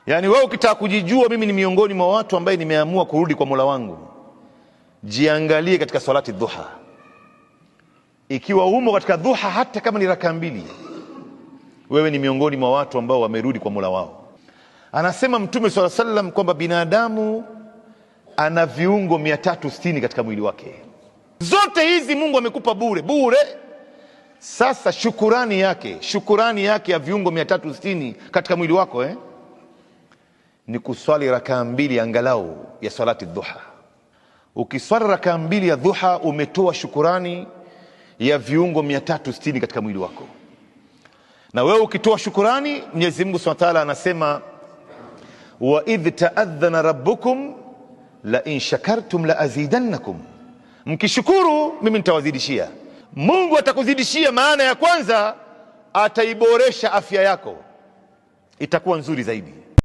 Yani wewe ukitaka kujijua mimi ni miongoni mwa watu ambaye nimeamua kurudi kwa Mola wangu, jiangalie katika salati dhuha. Ikiwa umo katika dhuha hata kama ni raka mbili, wewe ni miongoni mwa watu ambao wamerudi kwa Mola wao. Anasema Mtume swalla sallam kwamba binadamu ana viungo 360 katika mwili wake. Zote hizi Mungu amekupa bure bure. Sasa shukurani yake ya viungo 360 katika mwili wako ni kuswali raka mbili angalau ya salati dhuha. Ukiswali raka mbili ya dhuha umetoa shukurani ya viungo 360 katika mwili wako. Na wewe ukitoa shukurani, Mwenyezi Mungu Subhanahu wa Ta'ala anasema wa idh ta'adhana rabbukum la in shakartum la azidannakum, mkishukuru mimi nitawazidishia. Mungu atakuzidishia. Maana ya kwanza, ataiboresha afya yako, itakuwa nzuri zaidi.